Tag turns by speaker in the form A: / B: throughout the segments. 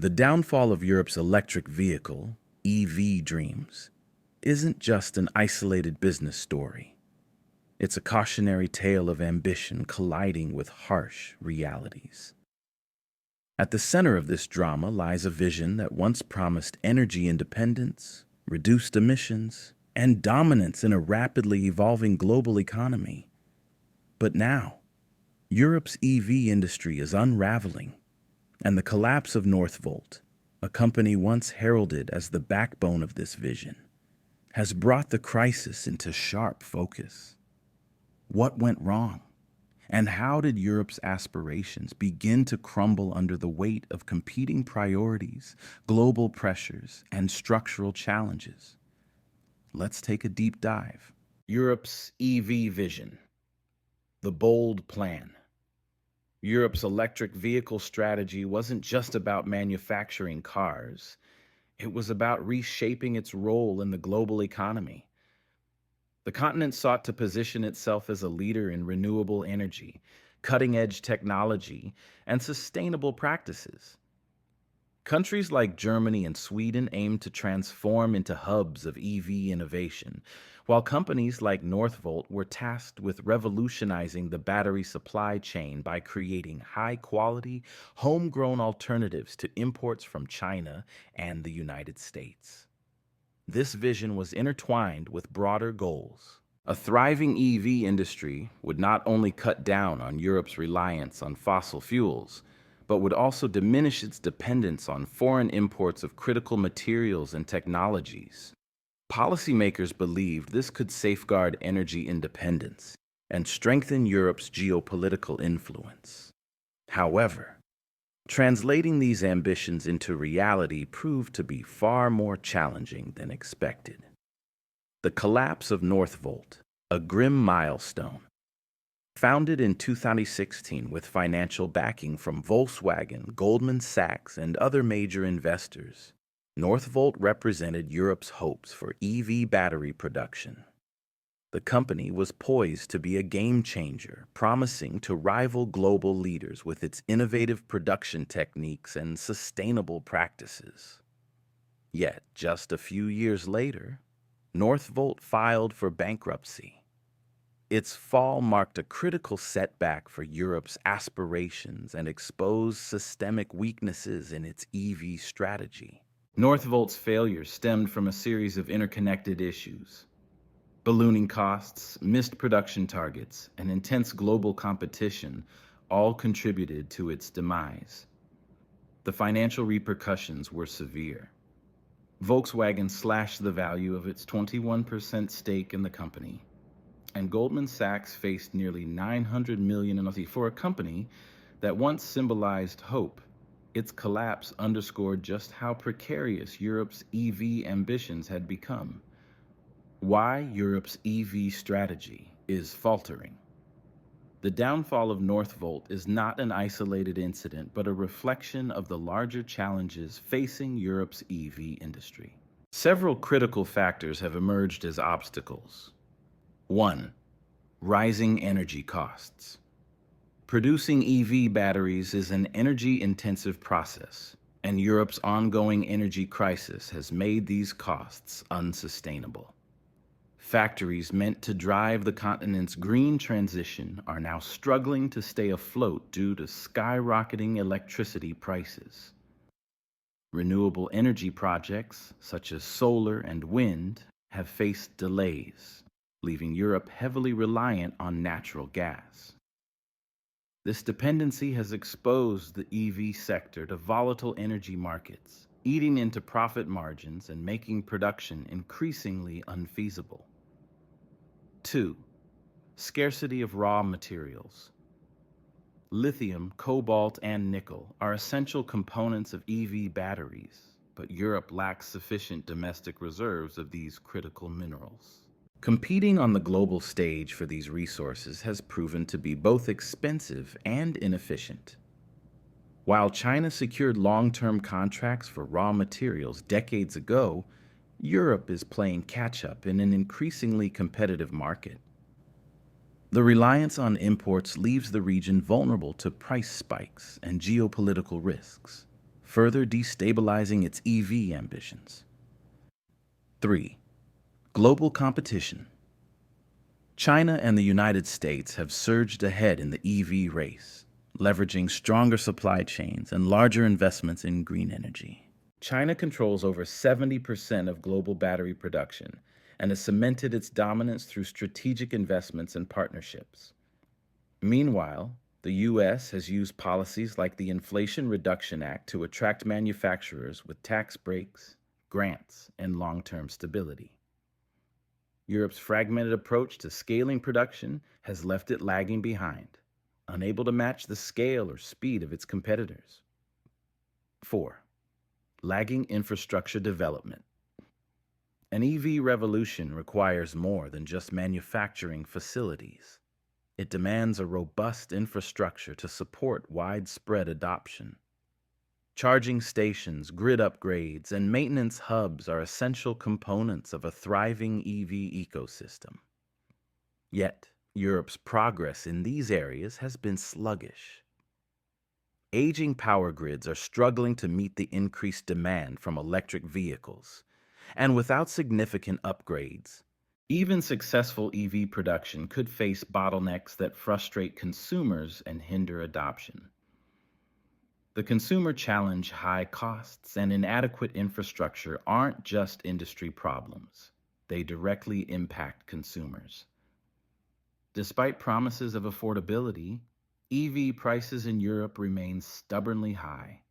A: The downfall of Europe's electric vehicle, EV dreams, isn't just an isolated business story. It's a cautionary tale of ambition colliding with harsh realities. At the center of this drama lies a vision that once promised energy independence, reduced emissions, and dominance in a rapidly evolving global economy. But now, Europe's EV industry is unraveling, and the collapse of Northvolt, a company once heralded as the backbone of this vision, has brought the crisis into sharp focus. What went wrong? And how did Europe's aspirations begin to crumble under the weight of competing priorities, global pressures, and structural challenges? Let's take a deep dive. Europe's EV vision, the bold plan. Europe's electric vehicle strategy wasn't just about manufacturing cars. It was about reshaping its role in the global economy. The continent sought to position itself as a leader in renewable energy, cutting-edge technology, and sustainable practices. Countries like Germany and Sweden aimed to transform into hubs of EV innovation, while companies like Northvolt were tasked with revolutionizing the battery supply chain by creating high-quality, homegrown alternatives to imports from China and the United States. This vision was intertwined with broader goals. A thriving EV industry would not only cut down on Europe's reliance on fossil fuels, but would also diminish its dependence on foreign imports of critical materials and technologies. Policymakers believed this could safeguard energy independence and strengthen Europe's geopolitical influence. However, translating these ambitions into reality proved to be far more challenging than expected. The collapse of Northvolt, a grim milestone. Founded in 2016 with financial backing from Volkswagen, Goldman Sachs, and other major investors, Northvolt represented Europe's hopes for EV battery production. The company was poised to be a game changer, promising to rival global leaders with its innovative production techniques and sustainable practices. Yet, just a few years later, Northvolt filed for bankruptcy. Its fall marked a critical setback for Europe's aspirations and exposed systemic weaknesses in its EV strategy. Northvolt's failure stemmed from a series of interconnected issues. Ballooning costs, missed production targets, and intense global competition all contributed to its demise. The financial repercussions were severe. Volkswagen slashed the value of its 21% stake in the company, and Goldman Sachs faced nearly $900 million for a company that once symbolized hope. Its collapse underscored just how precarious Europe's EV ambitions had become. Why Europe's EV strategy is faltering. The downfall of Northvolt is not an isolated incident, but a reflection of the larger challenges facing Europe's EV industry. Several critical factors have emerged as obstacles. 1. Rising energy costs. Producing EV batteries is an energy-intensive process, and Europe's ongoing energy crisis has made these costs unsustainable. Factories meant to drive the continent's green transition are now struggling to stay afloat due to skyrocketing electricity prices. Renewable energy projects, such as solar and wind, have faced delays, leaving Europe heavily reliant on natural gas. This dependency has exposed the EV sector to volatile energy markets, eating into profit margins and making production increasingly unfeasible. 2. Scarcity of raw materials. Lithium, cobalt, and nickel are essential components of EV batteries, but Europe lacks sufficient domestic reserves of these critical minerals. Competing on the global stage for these resources has proven to be both expensive and inefficient. While China secured long-term contracts for raw materials decades ago, Europe is playing catch-up in an increasingly competitive market. The reliance on imports leaves the region vulnerable to price spikes and geopolitical risks. further destabilizing its EV ambitions. 3. Global competition. China and the United States have surged ahead in the EV race, leveraging stronger supply chains and larger investments in green energy. China controls over 70% of global battery production and has cemented its dominance through strategic investments and partnerships. Meanwhile, the U.S. has used policies like the Inflation Reduction Act to attract manufacturers with tax breaks, grants, and long-term stability. Europe's fragmented approach to scaling production has left it lagging behind, unable to match the scale or speed of its competitors. 4. Lagging infrastructure development. An EV revolution requires more than just manufacturing facilities. It demands a robust infrastructure to support widespread adoption. Charging stations, grid upgrades, and maintenance hubs are essential components of a thriving EV ecosystem. Yet, Europe's progress in these areas has been sluggish. Aging power grids are struggling to meet the increased demand from electric vehicles, and without significant upgrades, even successful EV production could face bottlenecks that frustrate consumers and hinder adoption. The consumer challenge, high costs, and inadequate infrastructure aren't just industry problems. They directly impact consumers. Despite promises of affordability, EV prices in Europe remain stubbornly high.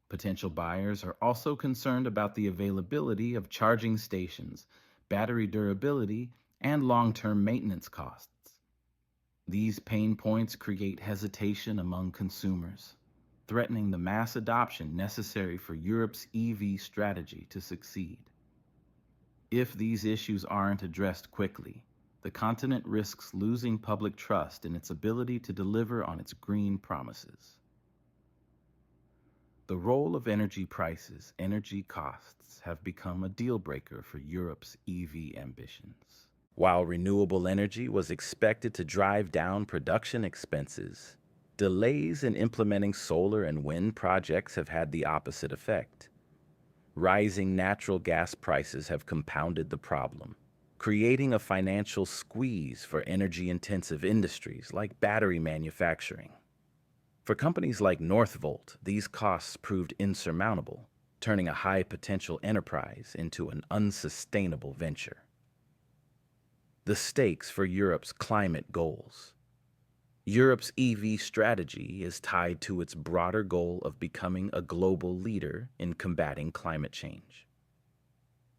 A: Potential buyers are also concerned about the availability of charging stations, battery durability, and long-term maintenance costs. These pain points create hesitation among consumers, threatening the mass adoption necessary for Europe's EV strategy to succeed. If these issues aren't addressed quickly, the continent risks losing public trust in its ability to deliver on its green promises. The role of energy prices, energy costs, have become a deal breaker for Europe's EV ambitions. While renewable energy was expected to drive down production expenses, delays in implementing solar and wind projects have had the opposite effect. Rising natural gas prices have compounded the problem, creating a financial squeeze for energy-intensive industries like battery manufacturing. For companies like Northvolt, these costs proved insurmountable, turning a high-potential enterprise into an unsustainable venture. The stakes for Europe's climate goals. Europe's EV strategy is tied to its broader goal of becoming a global leader in combating climate change.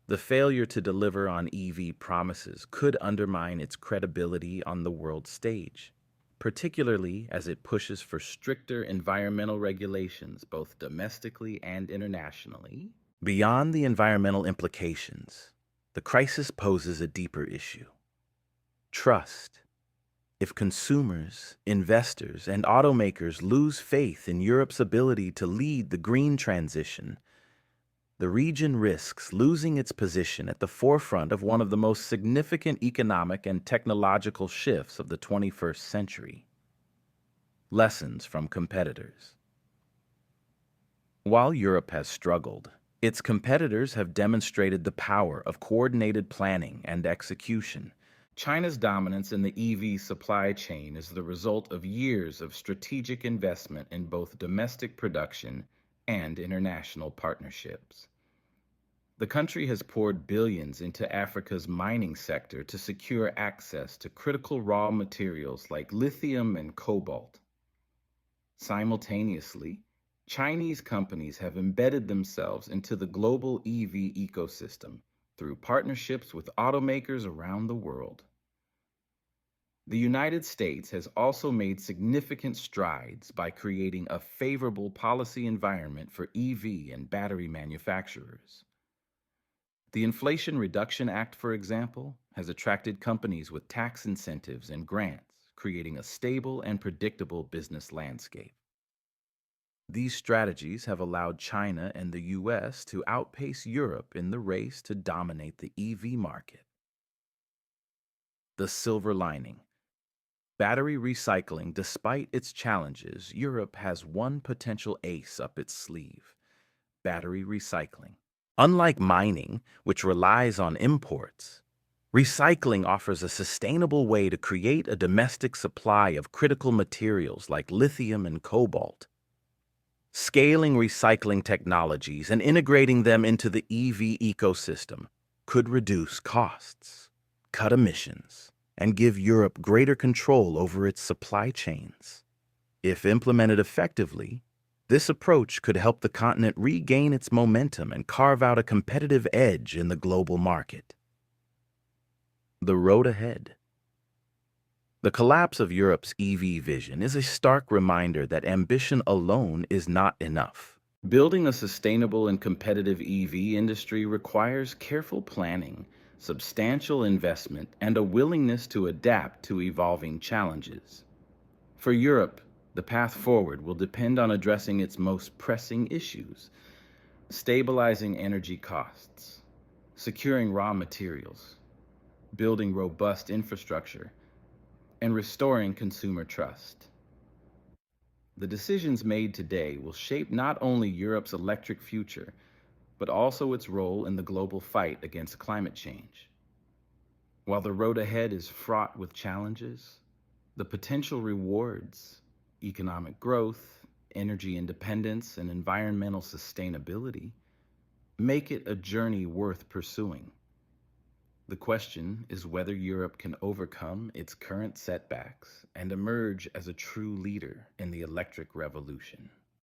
A: The failure to deliver on EV promises could undermine its credibility on the world stage, particularly as it pushes for stricter environmental regulations both domestically and internationally. Beyond the environmental implications, the crisis poses a deeper issue: trust. If consumers, investors, and automakers lose faith in Europe's ability to lead the green transition, the region risks losing its position at the forefront of one of the most significant economic and technological shifts of the 21st century. Lessons from competitors. While Europe has struggled, its competitors have demonstrated the power of coordinated planning and execution. China's dominance in the EV supply chain is the result of years of strategic investment in both domestic production and international partnerships. The country has poured billions into Africa's mining sector to secure access to critical raw materials like lithium and cobalt. Simultaneously, Chinese companies have embedded themselves into the global EV ecosystem through partnerships with automakers around the world. The United States has also made significant strides by creating a favorable policy environment for EV and battery manufacturers. The Inflation Reduction Act, for example, has attracted companies with tax incentives and grants, creating a stable and predictable business landscape. These strategies have allowed China and the U.S. to outpace Europe in the race to dominate the EV market. The silver lining. Battery recycling. Despite its challenges, Europe has one potential ace up its sleeve: battery recycling. Unlike mining, which relies on imports, recycling offers a sustainable way to create a domestic supply of critical materials like lithium and cobalt. Scaling recycling technologies and integrating them into the EV ecosystem could reduce costs, cut emissions, and give Europe greater control over its supply chains. If implemented effectively, this approach could help the continent regain its momentum and carve out a competitive edge in the global market. The road ahead. The collapse of Europe's EV vision is a stark reminder that ambition alone is not enough. Building a sustainable and competitive EV industry requires careful planning, substantial investment, and a willingness to adapt to evolving challenges. For Europe, the path forward will depend on addressing its most pressing issues: stabilizing energy costs, securing raw materials, building robust infrastructure, and restoring consumer trust. The decisions made today will shape not only Europe's electric future, but also its role in the global fight against climate change. While the road ahead is fraught with challenges, the potential rewards, economic growth, energy independence, and environmental sustainability, make it a journey worth pursuing. The question is whether Europe can overcome its current setbacks and emerge as a true leader in the electric revolution.